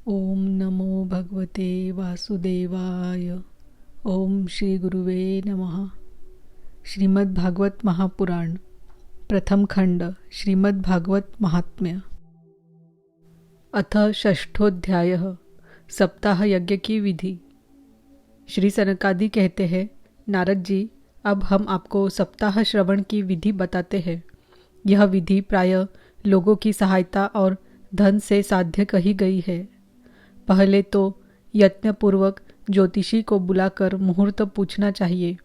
ओम नमो भगवते वासुदेवाय। ओम श्री गुरुवे नमः। श्रीमद् भागवत महापुराण प्रथम खंड श्रीमद् भागवत महात्म्य। अथ षष्ठोध्याय सप्ताह यज्ञ की विधि। श्री सनकादि कहते हैं, नारद जी, अब हम आपको सप्ताह श्रवण की विधि बताते हैं। यह विधि प्रायः लोगों की सहायता और धन से साध्य कही गई है। पहले तो यत्नपूर्वक ज्योतिषी को बुलाकर मुहूर्त पूछना चाहिए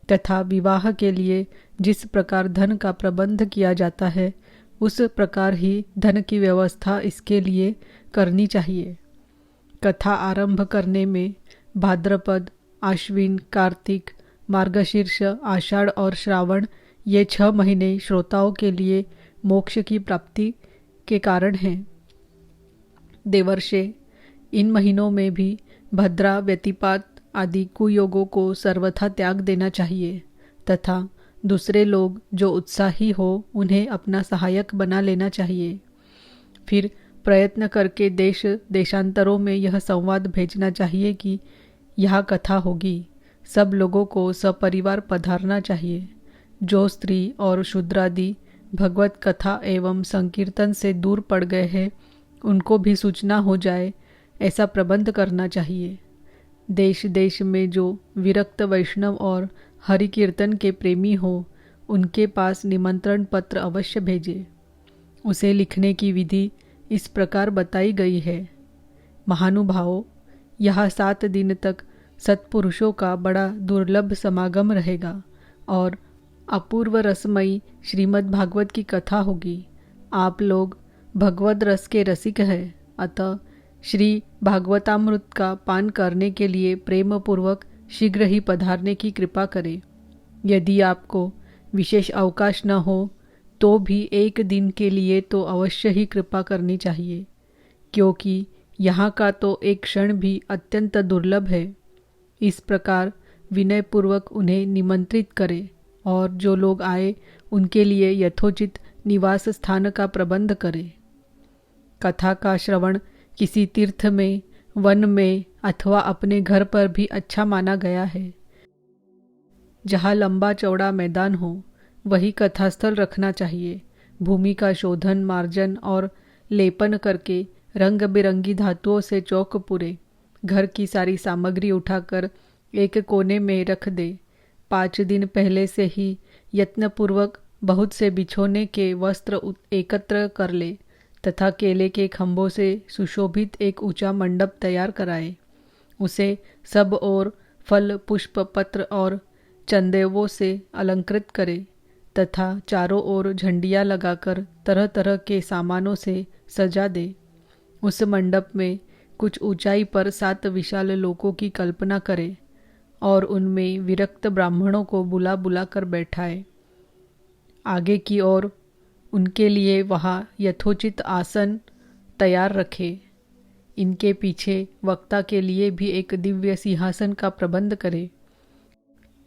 तथा विवाह के लिए जिस प्रकार धन का प्रबंध किया जाता है उस प्रकार ही धन की व्यवस्था इसके लिए करनी चाहिए। कथा आरंभ करने में भाद्रपद, आश्विन, कार्तिक, मार्गशीर्ष, आषाढ़ और श्रावण ये 6 महीने श्रोताओं के लिए मोक्ष की प्राप्ति के कारण हैं। देवर्षे, इन महीनों में भी भद्रा, व्यतिपात आदि कुयोगों को सर्वथा त्याग देना चाहिए तथा दूसरे लोग जो उत्साही हो उन्हें अपना सहायक बना लेना चाहिए। फिर प्रयत्न करके देश देशांतरों में यह संवाद भेजना चाहिए कि यहाँ कथा होगी, सब लोगों को सपरिवार पधारना चाहिए। जो स्त्री और शूद्रादि भगवत कथा एवं संकीर्तन से दूर पड़ गए हैं उनको भी सूचना हो जाए, ऐसा प्रबंध करना चाहिए। देश देश में जो विरक्त वैष्णव और हरि कीर्तन के प्रेमी हो उनके पास निमंत्रण पत्र अवश्य भेजे। उसे लिखने की विधि इस प्रकार बताई गई है। महानुभावों, यहाँ 7 दिन तक सत्पुरुषों का बड़ा दुर्लभ समागम रहेगा और अपूर्व रसमयी श्रीमद् भागवत की कथा होगी। आप लोग भगवद रस के रसिक हैं, अतः श्री भागवतामृत का पान करने के लिए प्रेम पूर्वक शीघ्र ही पधारने की कृपा करें। यदि आपको विशेष अवकाश न हो तो भी 1 दिन के लिए तो अवश्य ही कृपा करनी चाहिए, क्योंकि यहाँ का तो एक क्षण भी अत्यंत दुर्लभ है। इस प्रकार विनयपूर्वक उन्हें निमंत्रित करें और जो लोग आए उनके लिए यथोचित निवास स्थान का प्रबंध करें। कथा का श्रवण किसी तीर्थ में, वन में अथवा अपने घर पर भी अच्छा माना गया है। जहाँ लंबा चौड़ा मैदान हो वही कथास्थल रखना चाहिए। भूमि का शोधन, मार्जन और लेपन करके रंग बिरंगी धातुओं से चौक पूरे। घर की सारी सामग्री उठाकर एक कोने में रख दे। 5 दिन पहले से ही यत्नपूर्वक बहुत से बिछोने के वस्त्र एकत्र कर ले तथा केले के खंभों से सुशोभित एक ऊंचा मंडप तैयार कराए। उसे सब ओर फल, पुष्प, पत्र और चंदेवों से अलंकृत करे तथा चारों ओर झंडियाँ लगाकर तरह तरह के सामानों से सजा दे। उस मंडप में कुछ ऊंचाई पर 7 विशाल लोकों की कल्पना करे और उनमें विरक्त ब्राह्मणों को बुला बुला कर बैठाए। आगे की ओर उनके लिए वहाँ यथोचित आसन तैयार रखे। इनके पीछे वक्ता के लिए भी एक दिव्य सिंहासन का प्रबंध करे।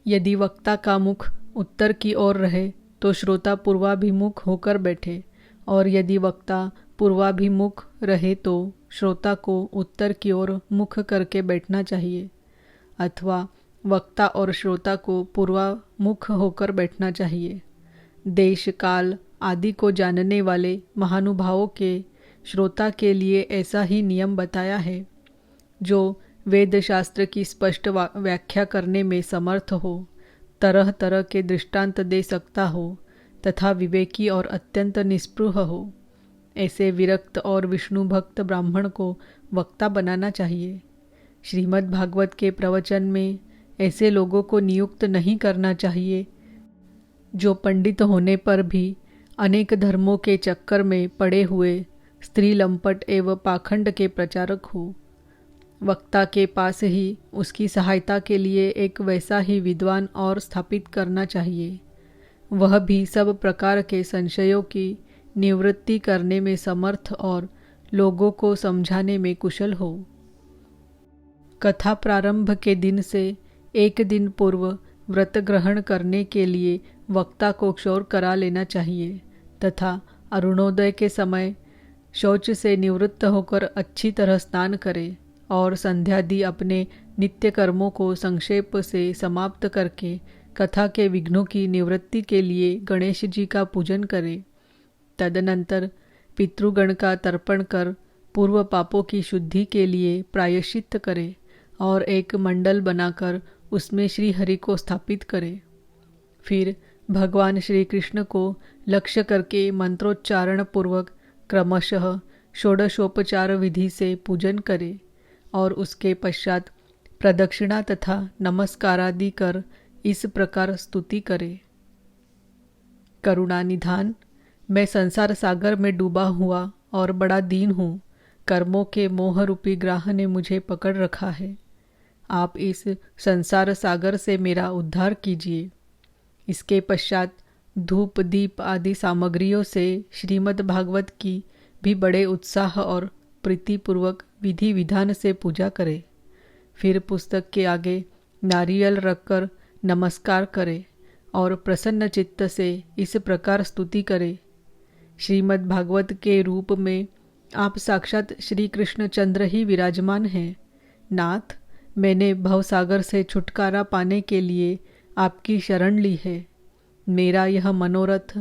यदि वक्ता का मुख उत्तर की ओर रहे तो श्रोता पूर्वाभिमुख होकर बैठे, और यदि वक्ता पूर्वाभिमुख रहे तो श्रोता को उत्तर की ओर मुख करके बैठना चाहिए, अथवा वक्ता और श्रोता को पूर्वामुख होकर बैठना चाहिए। देश, काल आदि को जानने वाले महानुभावों के श्रोता के लिए ऐसा ही नियम बताया है। जो वेद शास्त्र की स्पष्ट व्याख्या करने में समर्थ हो, तरह तरह के दृष्टांत दे सकता हो तथा विवेकी और अत्यंत निस्पृह हो, ऐसे विरक्त और विष्णु भक्त ब्राह्मण को वक्ता बनाना चाहिए। श्रीमद् भागवत के प्रवचन में ऐसे लोगों को नियुक्त नहीं करना चाहिए जो पंडित होने पर भी अनेक धर्मों के चक्कर में पड़े हुए स्त्री लंपट एवं पाखंड के प्रचारक हो। वक्ता के पास ही उसकी सहायता के लिए एक वैसा ही विद्वान और स्थापित करना चाहिए, वह भी सब प्रकार के संशयों की निवृत्ति करने में समर्थ और लोगों को समझाने में कुशल हो। कथा प्रारंभ के दिन से 1 दिन पूर्व व्रत ग्रहण करने के लिए वक्ता को क्षौर करा लेना चाहिए तथा अरुणोदय के समय शौच से निवृत्त होकर अच्छी तरह स्नान करे और संध्यादि अपने नित्य कर्मों को संक्षेप से समाप्त करके कथा के विघ्नों की निवृत्ति के लिए गणेश जी का पूजन करे। तदनंतर पितृगण का तर्पण कर पूर्व पापों की शुद्धि के लिए प्रायश्चित करे और एक मंडल बनाकर उसमें श्री हरि को स्थापित करे। फिर भगवान श्री कृष्ण को लक्ष्य करके मंत्रोच्चारण पूर्वक क्रमशः षोडशोपचार विधि से पूजन करे और उसके पश्चात प्रदक्षिणा तथा नमस्कारादि कर इस प्रकार स्तुति करे। करुणानिधान, मैं संसार सागर में डूबा हुआ और बड़ा दीन हूँ। कर्मों के मोह रूपी ग्राह ने मुझे पकड़ रखा है। आप इस संसार सागर से मेरा उद्धार कीजिए। इसके पश्चात धूप दीप आदि सामग्रियों से श्रीमद् भागवत की भी बड़े उत्साह और प्रीतिपूर्वक विधि विधान से पूजा करे। फिर पुस्तक के आगे नारियल रखकर नमस्कार करे और प्रसन्न चित्त से इस प्रकार स्तुति करे। श्रीमद् भागवत के रूप में आप साक्षात श्री कृष्ण चंद्र ही विराजमान हैं। नाथ, मैंने भवसागर से छुटकारा पाने के लिए आपकी शरण ली है। मेरा यह मनोरथ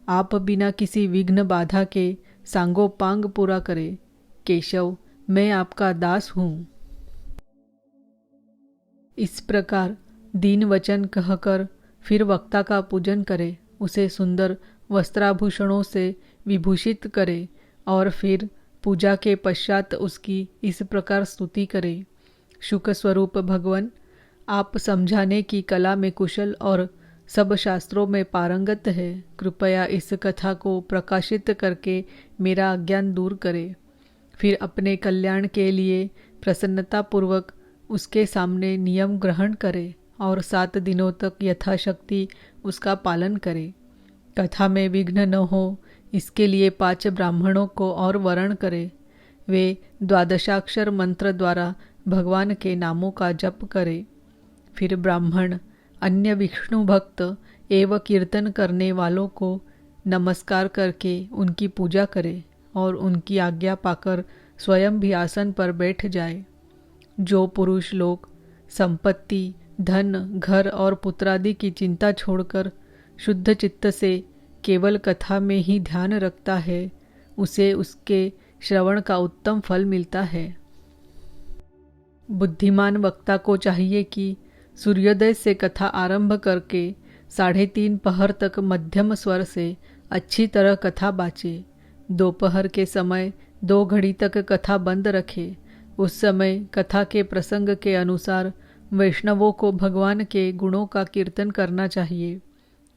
आप बिना किसी विघ्न बाधा के सांगोपांग पूरा करे। केशव, मैं आपका दास हूँ। इस प्रकार दीन वचन कहकर फिर वक्ता का पूजन करे, उसे सुंदर वस्त्राभूषणों से विभूषित करे और फिर पूजा के पश्चात उसकी इस प्रकार स्तुति करे। शुक स्वरूप भगवान, आप समझाने की कला में कुशल और सब शास्त्रों में पारंगत है। कृपया इस कथा को प्रकाशित करके मेरा अज्ञान दूर करे। फिर अपने कल्याण के लिए प्रसन्नतापूर्वक उसके सामने नियम ग्रहण करे और 7 दिनों तक यथाशक्ति उसका पालन करे। कथा में विघ्न न हो, इसके लिए 5 ब्राह्मणों को और वरण करे। वे 12 मंत्र द्वारा भगवान के नामों का जप करे। फिर ब्राह्मण अन्य विष्णु भक्त एवं कीर्तन करने वालों को नमस्कार करके उनकी पूजा करे और उनकी आज्ञा पाकर स्वयं भी आसन पर बैठ जाए। जो पुरुष लोग संपत्ति, धन, घर और पुत्रादि की चिंता छोड़कर शुद्ध चित्त से केवल कथा में ही ध्यान रखता है, उसे उसके श्रवण का उत्तम फल मिलता है। बुद्धिमान वक्ता को चाहिए कि सूर्योदय से कथा आरंभ करके 3:30 पहर तक मध्यम स्वर से अच्छी तरह कथा बाचे। दोपहर के समय 2 घड़ी तक कथा बंद रखे। उस समय कथा के प्रसंग के अनुसार वैष्णवों को भगवान के गुणों का कीर्तन करना चाहिए।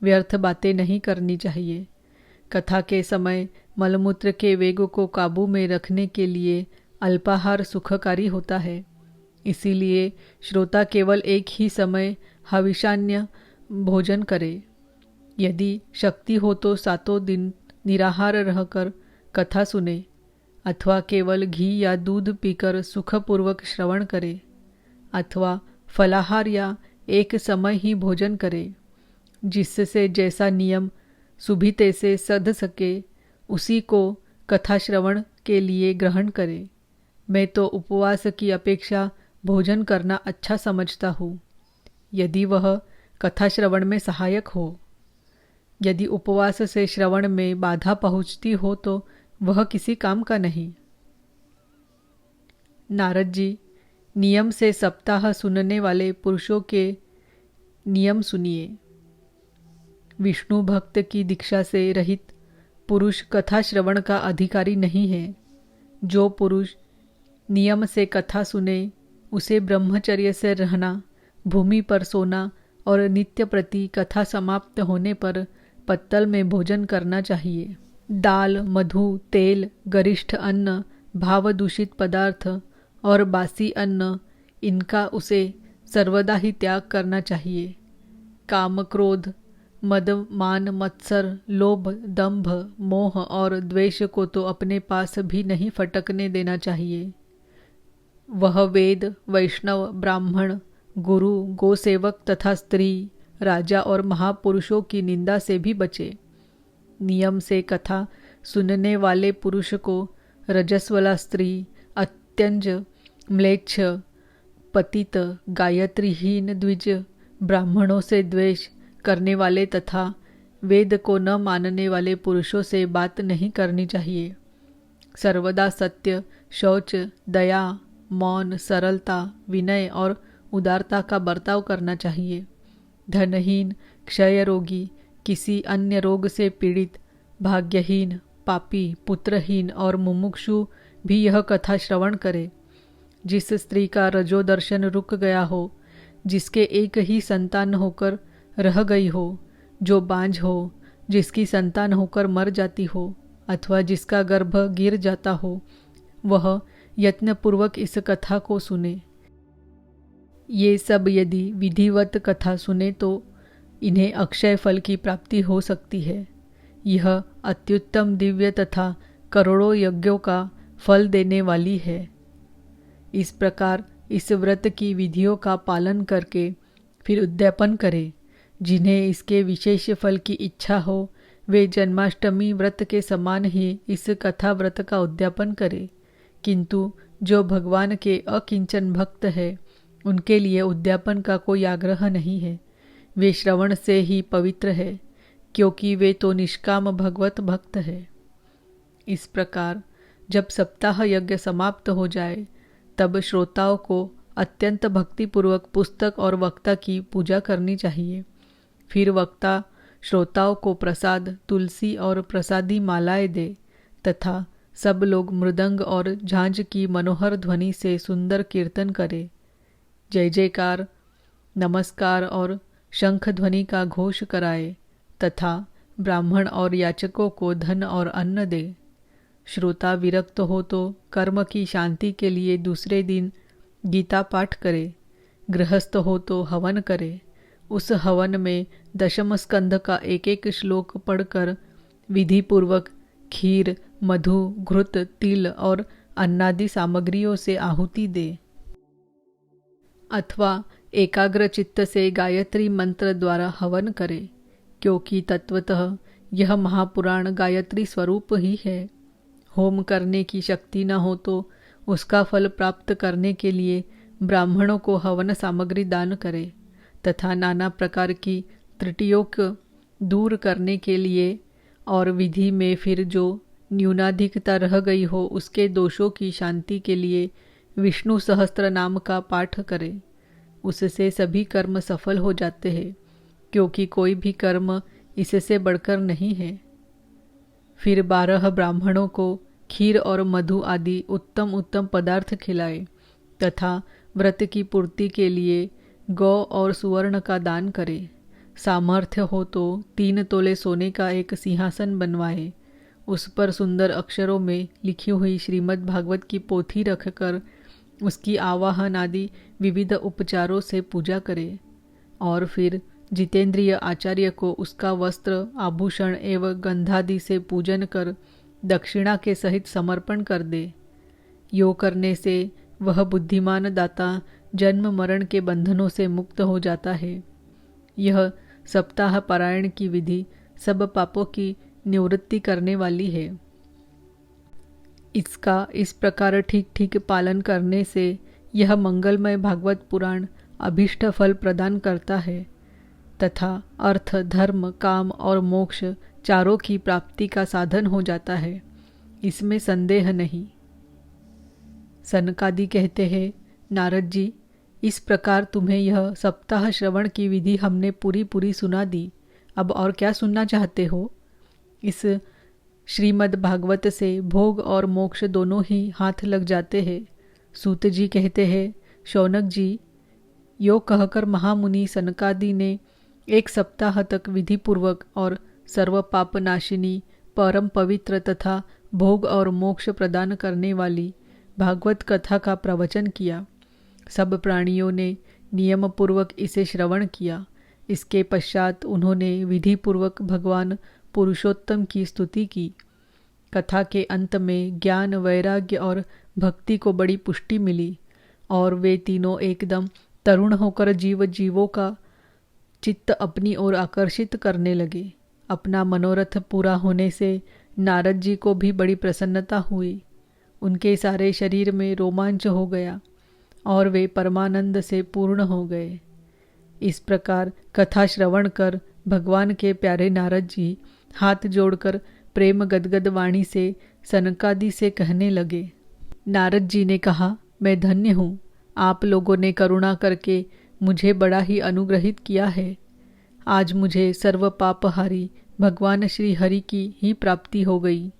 व्यर्थ बातें नहीं करनी चाहिए। कथा के समय मलमूत्र के वेग को काबू में रखने के लिए अल्पाहार सुखकारी होता है। इसीलिए श्रोता केवल एक ही समय हविषान्य भोजन करे। यदि शक्ति हो तो 7 दिन निराहार रहकर कथा सुने अथवा केवल घी या दूध पीकर सुखपूर्वक श्रवण करे अथवा फलाहार या एक समय ही भोजन करे। जिससे जैसा नियम सुभिते से सध सके उसी को कथा श्रवण के लिए ग्रहण करे। मैं तो उपवास की अपेक्षा भोजन करना अच्छा समझता हूँ, यदि वह कथा श्रवण में सहायक हो। यदि उपवास से श्रवण में बाधा पहुँचती हो तो वह किसी काम का नहीं। नारद जी, नियम से सप्ताह सुनने वाले पुरुषों के नियम सुनिए। विष्णु भक्त की दीक्षा से रहित पुरुष कथा श्रवण का अधिकारी नहीं है। जो पुरुष नियम से कथा सुने उसे ब्रह्मचर्य से रहना, भूमि पर सोना और नित्य प्रति कथा समाप्त होने पर पत्तल में भोजन करना चाहिए। दाल, मधु, तेल, गरिष्ठ अन्न, भाव दूषित पदार्थ और बासी अन्न, इनका उसे सर्वदा ही त्याग करना चाहिए। काम, क्रोध, मद, मान, मत्सर, लोभ, दंभ, मोह और द्वेष को तो अपने पास भी नहीं फटकने देना चाहिए। वह वेद, वैष्णव, ब्राह्मण, गुरु, गोसेवक तथा स्त्री, राजा और महापुरुषों की निंदा से भी बचे। नियम से कथा सुनने वाले पुरुष को रजस्वला स्त्री, अत्यंज, म्लेच्छ, पतित, गायत्रीहीन द्विज, ब्राह्मणों से द्वेष करने वाले तथा वेद को न मानने वाले पुरुषों से बात नहीं करनी चाहिए। सर्वदा सत्य, शौच, दया, मौन, सरलता, विनय और उदारता का बर्ताव करना चाहिए। धनहीन, क्षय रोगी, किसी अन्य रोग से पीड़ित, भाग्यहीन, पापी, पुत्रहीन और मुमुक्षु भी यह कथा श्रवण करे। जिस स्त्री का रजोदर्शन रुक गया हो, जिसके एक ही संतान होकर रह गई हो, जो बांझ हो, जिसकी संतान होकर मर जाती हो अथवा जिसका गर्भ गिर जाता हो, वह यत्नपूर्वक इस कथा को सुने। ये सब यदि विधिवत कथा सुने तो इन्हें अक्षय फल की प्राप्ति हो सकती है। यह अत्युत्तम दिव्य तथा करोड़ों यज्ञों का फल देने वाली है। इस प्रकार इस व्रत की विधियों का पालन करके फिर उद्यापन करें। जिन्हें इसके विशेष फल की इच्छा हो, वे जन्माष्टमी व्रत के समान ही इस कथा व्रत का उद्यापन करें। किंतु जो भगवान के अकिंचन भक्त है, उनके लिए उद्यापन का कोई आग्रह नहीं है। वे श्रवण से ही पवित्र है, क्योंकि वे तो निष्काम भगवत भक्त है। इस प्रकार जब सप्ताह यज्ञ समाप्त हो जाए, तब श्रोताओं को अत्यंत भक्तिपूर्वक पुस्तक और वक्ता की पूजा करनी चाहिए। फिर वक्ता श्रोताओं को प्रसाद, तुलसी और प्रसादी मालाएं दे तथा सब लोग मृदंग और झांझ की मनोहर ध्वनि से सुंदर कीर्तन करे। जय जयकार, नमस्कार और शंख ध्वनि का घोष कराए तथा ब्राह्मण और याचकों को धन और अन्न दे। श्रोता विरक्त हो तो कर्म की शांति के लिए दूसरे दिन गीता पाठ करे। गृहस्थ हो तो हवन करे। उस हवन में दशम स्कंध का एक एक श्लोक पढ़कर विधि पूर्वक खीर, मधु, घृत, तिल और अन्नादि सामग्रियों से आहुति दे। अथवा एकाग्र चित्त से गायत्री मंत्र द्वारा हवन करे, क्योंकि तत्वतः यह महापुराण गायत्री स्वरूप ही है। होम करने की शक्ति न हो तो उसका फल प्राप्त करने के लिए ब्राह्मणों को हवन सामग्री दान करे तथा नाना प्रकार की त्रुटियों को दूर करने के लिए और विधि में फिर जो न्यूनाधिकता रह गई हो उसके दोषों की शांति के लिए विष्णु सहस्त्र नाम का पाठ करे। उससे सभी कर्म सफल हो जाते हैं, क्योंकि कोई भी कर्म इससे बढ़कर नहीं है। फिर 12 ब्राह्मणों को खीर और मधु आदि उत्तम उत्तम पदार्थ खिलाए तथा व्रत की पूर्ति के लिए गौ और सुवर्ण का दान करे। सामर्थ्य हो तो 3 तोले सोने का एक सिंहासन बनवाए। उस पर सुंदर अक्षरों में लिखी हुई श्रीमद् भागवत की पोथी रखकर उसकी आवाहन आदि विविध उपचारों से पूजा करे और फिर जितेंद्रिय आचार्य को उसका वस्त्र, आभूषण एवं गंधादि से पूजन कर दक्षिणा के सहित समर्पण कर दे। यो करने से वह बुद्धिमान दाता जन्म मरण के बंधनों से मुक्त हो जाता है। यह सप्ताह पारायण की विधि सब पापों की निवृत्ति करने वाली है। इसका इस प्रकार ठीक ठीक पालन करने से यह मंगलमय भागवत पुराण अभीष्ट फल प्रदान करता है तथा अर्थ, धर्म, काम और मोक्ष चारों की प्राप्ति का साधन हो जाता है। इसमें संदेह नहीं। सनकादि कहते हैं, नारद जी, इस प्रकार तुम्हें यह सप्ताह श्रवण की विधि हमने पूरी पूरी सुना दी। अब और क्या सुनना चाहते हो? इस श्रीमद् भागवत से भोग और मोक्ष दोनों ही हाथ लग जाते हैं। सूत जी कहते हैं, शौनक जी, यो कहकर महामुनि सनकादि ने 1 सप्ताह तक विधिपूर्वक और सर्व पाप नाशिनी, परम पवित्र तथा भोग और मोक्ष प्रदान करने वाली भागवत कथा का प्रवचन किया। सब प्राणियों ने नियम पूर्वक इसे श्रवण किया। इसके पश्चात उन्होंने विधि पूर्वक भगवान पुरुषोत्तम की स्तुति की। कथा के अंत में ज्ञान, वैराग्य और भक्ति को बड़ी पुष्टि मिली और वे तीनों एकदम तरुण होकर जीवों का चित्त अपनी ओर आकर्षित करने लगे। अपना मनोरथ पूरा होने से नारद जी को भी बड़ी प्रसन्नता हुई। उनके सारे शरीर में रोमांच हो गया और वे परमानंद से पूर्ण हो गए। इस प्रकार कथा श्रवण कर भगवान के प्यारे नारद जी हाथ जोड़कर प्रेम गदगद वाणी से सनकादि से कहने लगे। नारद जी ने कहा, मैं धन्य हूँ, आप लोगों ने करुणा करके मुझे बड़ा ही अनुग्रहित किया है। आज मुझे सर्व पापहारी भगवान श्री हरि की ही प्राप्ति हो गई।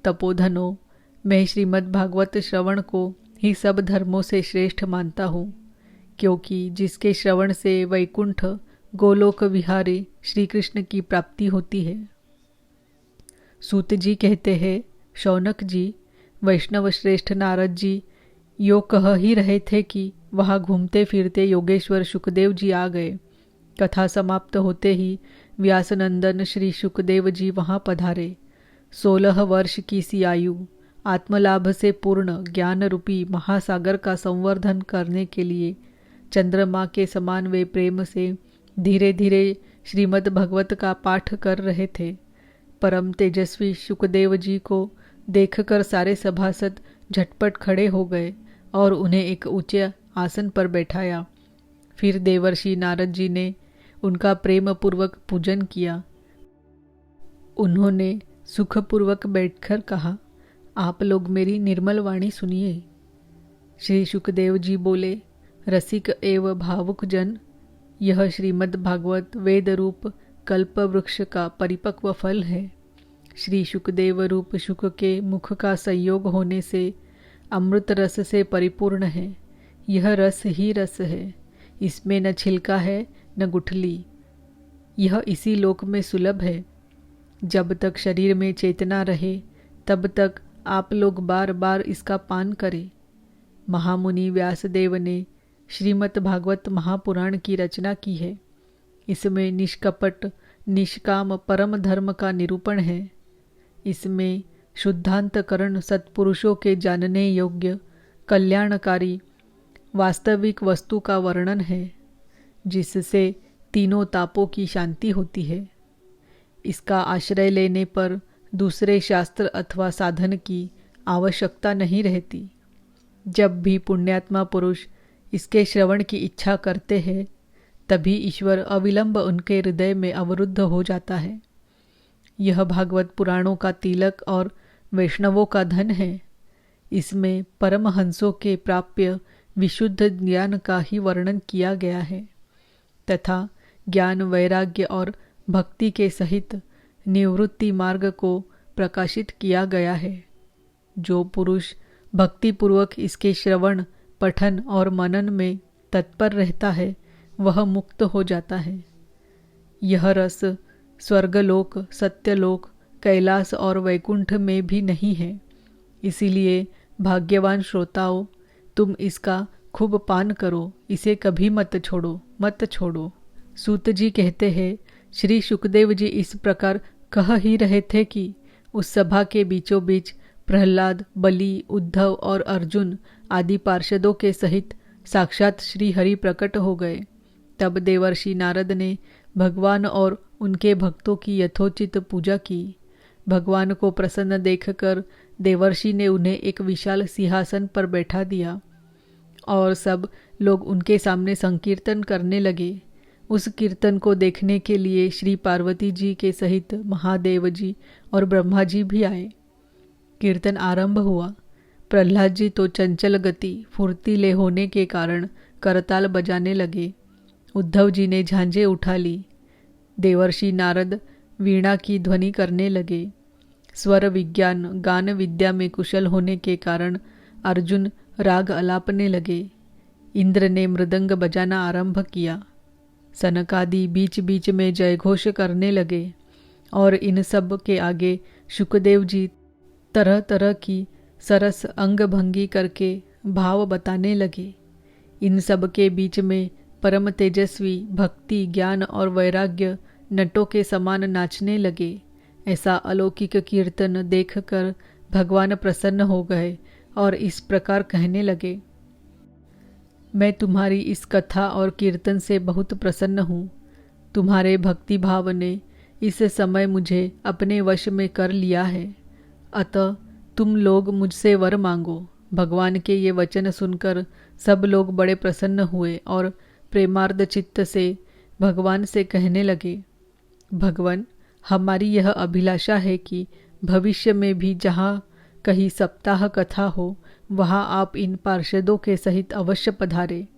तपोधनो, मैं श्रीमद् भागवत श्रवण को ही सब धर्मों से श्रेष्ठ मानता हूँ, क्योंकि जिसके श्रवण से वैकुंठ गोलोक विहारी श्री कृष्ण की प्राप्ति होती है। सूत जी कहते हैं, शौनक जी, वैष्णव श्रेष्ठ नारद जी यो कह ही रहे थे कि वहाँ घूमते फिरते योगेश्वर सुखदेव जी आ गए। कथा समाप्त होते ही व्यासनंदन श्री सुखदेव जी वहाँ पधारे। 16 वर्ष की सी आयु, आत्मलाभ से पूर्ण ज्ञान रूपी महासागर का संवर्धन करने के लिए चंद्रमा के समान वे प्रेम से धीरे धीरे श्रीमद् भगवत का पाठ कर रहे थे। परम तेजस्वी सुखदेव जी को देखकर सारे सभासद झटपट खड़े हो गए और उन्हें एक ऊंचे आसन पर बैठाया। फिर देवर्षि नारद जी ने उनका प्रेम पूर्वक पूजन किया। उन्होंने सुखपूर्वक बैठकर कहा, आप लोग मेरी निर्मल वाणी सुनिए। श्री सुखदेव जी बोले, रसिक एवं भावुक जन, यह श्रीमद् भागवत वेद रूप कल्प वृक्ष का परिपक्व फल है। श्री सुखदेव रूप सुख के मुख का संयोग होने से अमृत रस से परिपूर्ण है। यह रस ही रस है, इसमें न छिलका है न गुठली। यह इसी लोक में सुलभ है। जब तक शरीर में चेतना रहे तब तक आप लोग बार बार इसका पान करें। महामुनि व्यासदेव ने श्रीमद् भागवत महापुराण की रचना की है। इसमें निष्कपट निष्काम परम धर्म का निरूपण है। इसमें शुद्धांतकरण सत्पुरुषों के जानने योग्य कल्याणकारी वास्तविक वस्तु का वर्णन है, जिससे तीनों तापों की शांति होती है। इसका आश्रय लेने पर दूसरे शास्त्र अथवा साधन की आवश्यकता नहीं रहती। जब भी पुण्यात्मा पुरुष इसके श्रवण की इच्छा करते हैं, तभी ईश्वर अविलंब उनके हृदय में अवरुद्ध हो जाता है। यह भागवत पुराणों का तिलक और वैष्णवों का धन है। इसमें परमहंसों के प्राप्य विशुद्ध ज्ञान का ही वर्णन किया गया है तथा ज्ञान वैराग्य और भक्ति के सहित निवृत्ति मार्ग को प्रकाशित किया गया है। जो पुरुष भक्तिपूर्वक इसके श्रवण पठन और मनन में तत्पर रहता है, वह मुक्त हो जाता है। यह रस स्वर्गलोक, सत्यलोक, कैलाश और वैकुंठ में भी नहीं है। इसीलिए भाग्यवान श्रोताओं, तुम इसका खूब पान करो, इसे कभी मत छोड़ो। सूत जी कहते हैं, श्री सुखदेव जी इस प्रकार कह ही रहे थे कि उस सभा के बीचों बीच प्रहलाद, बलि, उद्धव और अर्जुन आदि पार्षदों के सहित साक्षात श्री हरि प्रकट हो गए। तब देवर्षि नारद ने भगवान और उनके भक्तों की यथोचित पूजा की। भगवान को प्रसन्न देखकर देवर्षि ने उन्हें एक विशाल सिंहासन पर बैठा दिया और सब लोग उनके सामने संकीर्तन करने लगे। उस कीर्तन को देखने के लिए श्री पार्वती जी के सहित महादेव जी और ब्रह्मा जी भी आए। कीर्तन आरंभ हुआ। प्रहलाद जी तो चंचल गति फुर्तीले होने के कारण करताल बजाने लगे। उद्धव जी ने झांझे उठा ली। देवर्षि नारद वीणा की ध्वनि करने लगे। स्वर विज्ञान गान विद्या में कुशल होने के कारण अर्जुन राग अलापने लगे। इंद्र ने मृदंग बजाना आरंभ किया। सनकादि बीच बीच में जयघोष करने लगे और इन सब के आगे सुखदेव जी तरह तरह की सरस अंग भंगी करके भाव बताने लगे। इन सब के बीच में परम तेजस्वी भक्ति, ज्ञान और वैराग्य नटों के समान नाचने लगे। ऐसा अलौकिक कीर्तन देखकर भगवान प्रसन्न हो गए और इस प्रकार कहने लगे, मैं तुम्हारी इस कथा और कीर्तन से बहुत प्रसन्न हूँ। तुम्हारे भक्ति भाव ने इस समय मुझे अपने वश में कर लिया है। अतः तुम लोग मुझसे वर मांगो। भगवान के ये वचन सुनकर सब लोग बड़े प्रसन्न हुए और प्रेमार्ध चित्त से भगवान से कहने लगे, भगवान, हमारी यह अभिलाषा है कि भविष्य में भी जहाँ कहीं सप्ताह कथा हो वहाँ आप इन पार्षदों के सहित अवश्य पधारे।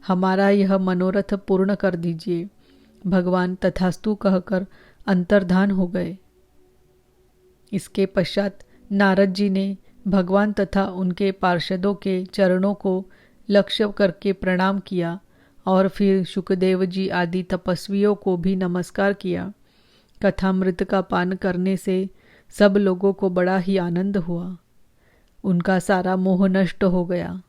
हमारा यह मनोरथ पूर्ण कर दीजिए। भगवान तथास्तु कहकर अंतर्धान हो गए। इसके पश्चात नारद जी ने भगवान तथा उनके पार्षदों के चरणों को लक्ष्य करके प्रणाम किया और फिर शुकदेव जी आदि तपस्वियों को भी नमस्कार किया। कथामृत का पान करने से सब लोगों को बड़ा ही आनंद हुआ। उनका सारा मोह नष्ट हो गया।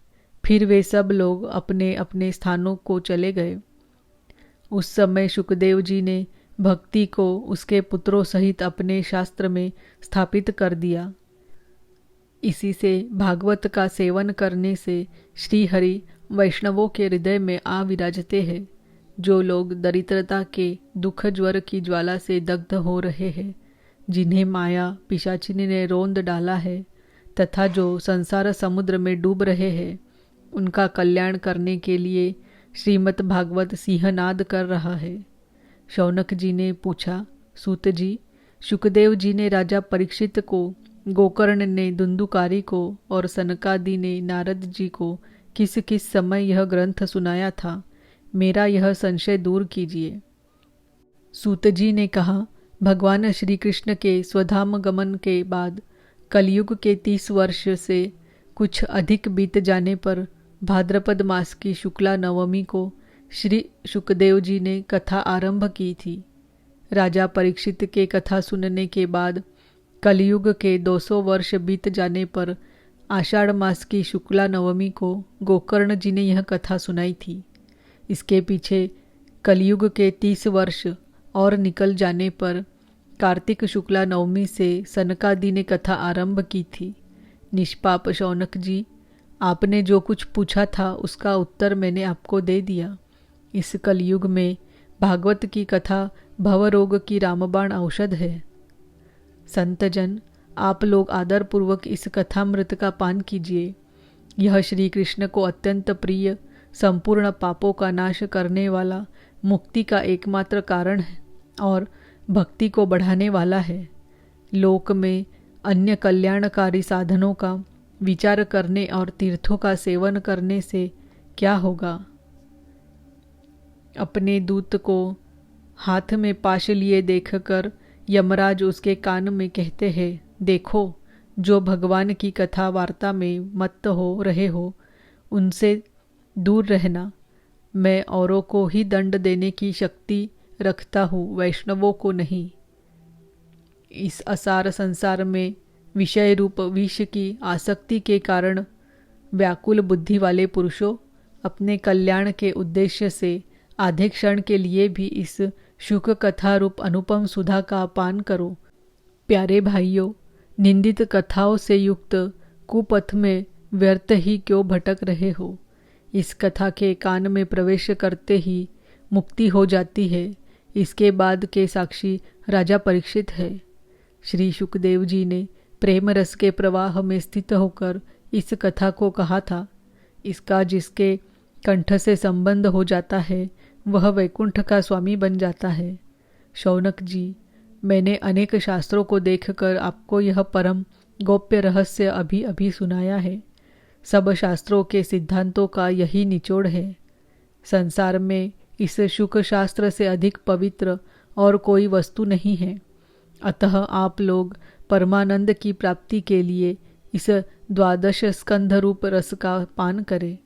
फिर वे सब लोग अपने अपने स्थानों को चले गए। उस समय शुकदेव जी ने भक्ति को उसके पुत्रों सहित अपने शास्त्र में स्थापित कर दिया। इसी से भागवत का सेवन करने से श्री हरि वैष्णवों के हृदय में आ विराजते हैं। जो लोग दरिद्रता के दुख ज्वर की ज्वाला से दग्ध हो रहे हैं, जिन्हें माया पिशाचिनी ने रोंद डाला है तथा जो संसार समुद्र में डूब रहे हैं, उनका कल्याण करने के लिए श्रीमद् भागवत सिंहनाद कर रहा है। शौनक जी ने पूछा, सूत जी, शुकदेव जी ने राजा परीक्षित को, गोकर्ण ने दुंदुकारी को और सनकादि ने नारद जी को किस किस समय यह ग्रंथ सुनाया था? मेरा यह संशय दूर कीजिए। सूत जी ने कहा, भगवान श्री कृष्ण के स्वधाम गमन के बाद कलयुग के 30 वर्ष से कुछ अधिक बीत जाने पर भाद्रपद मास की शुक्ला नवमी को श्री शुकदेव जी ने कथा आरंभ की थी। राजा परीक्षित के कथा सुनने के बाद कलयुग के 200 वर्ष बीत जाने पर आषाढ़ मास की शुक्ला नवमी को गोकर्ण जी ने यह कथा सुनाई थी। इसके पीछे कलयुग के 30 वर्ष और निकल जाने पर कार्तिक शुक्ला नवमी से सनकादि ने कथा आरंभ की थी। निष्पाप शौनक जी, आपने जो कुछ पूछा था उसका उत्तर मैंने आपको दे दिया। इस कलयुग में भागवत की कथा भवरोग की रामबाण औषध है। संतजन, आप लोग आदरपूर्वक इस कथामृत का पान कीजिए। यह श्री कृष्ण को अत्यंत प्रिय, संपूर्ण पापों का नाश करने वाला, मुक्ति का एकमात्र कारण है और भक्ति को बढ़ाने वाला है। लोक में अन्य कल्याणकारी साधनों का विचार करने और तीर्थों का सेवन करने से क्या होगा? अपने दूत को हाथ में पाश लिए देखकर यमराज उसके कान में कहते हैं, देखो, जो भगवान की कथा वार्ता में मत्त हो रहे हो उनसे दूर रहना। मैं औरों को ही दंड देने की शक्ति रखता हूँ, वैष्णवों को नहीं। इस असार संसार में विषय रूप विष की आसक्ति के कारण व्याकुल बुद्धि वाले पुरुषों, अपने कल्याण के उद्देश्य से आधे क्षण के लिए भी इस शुक कथा रूप अनुपम सुधा का पान करो। प्यारे भाइयों, निंदित कथाओं से युक्त कुपथ में व्यर्थ ही क्यों भटक रहे हो? इस कथा के कान में प्रवेश करते ही मुक्ति हो जाती है। इसके बाद के साक्षी राजा परीक्षित है। श्री शुकदेव जी ने प्रेम रस के प्रवाह में स्थित होकर इस कथा को कहा था। इसका जिसके कंठ से संबंध हो जाता है वह वैकुंठ का स्वामी बन जाता है। शौनक जी, मैंने अनेक शास्त्रों को देखकर आपको यह परम गोप्य रहस्य अभी अभी सुनाया है। सब शास्त्रों के सिद्धांतों का यही निचोड़ है। संसार में इस शुक शास्त्र से अधिक पवित्र और कोई वस्तु नहीं है। अतः आप लोग परमानंद की प्राप्ति के लिए इस 12 स्कंध रूप रस का पान करें।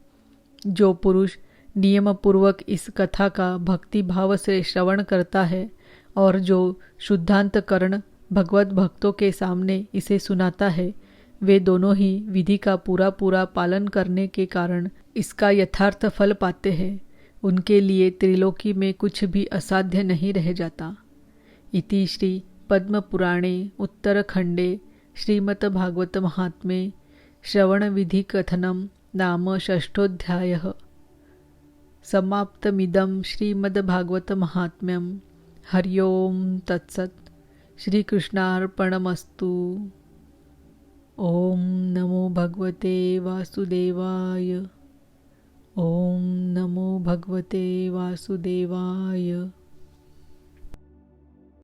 जो पुरुष नियम पूर्वक इस कथा का भक्ति भाव से श्रवण करता है और जो शुद्धांतकरण भगवत भक्तों के सामने इसे सुनाता है, वे दोनों ही विधि का पूरा पूरा पालन करने के कारण इसका यथार्थ फल पाते हैं। उनके लिए त्रिलोकी में कुछ भी असाध्य नहीं रह जाता। इति श्री पद्म पुराणे उत्तरखंडे श्रीमद् भागवत महात्म्ये श्रवण विधि कथनम नाम षष्ठोऽध्यायः। समाप्तमिदं श्रीमद् भागवत महात्म्यं। हरि ओम तत्सत्। श्री कृष्णार्पणमस्तु। ओम नमो भगवते वासुदेवाय। ओम नमो भगवते वासुदेवाय।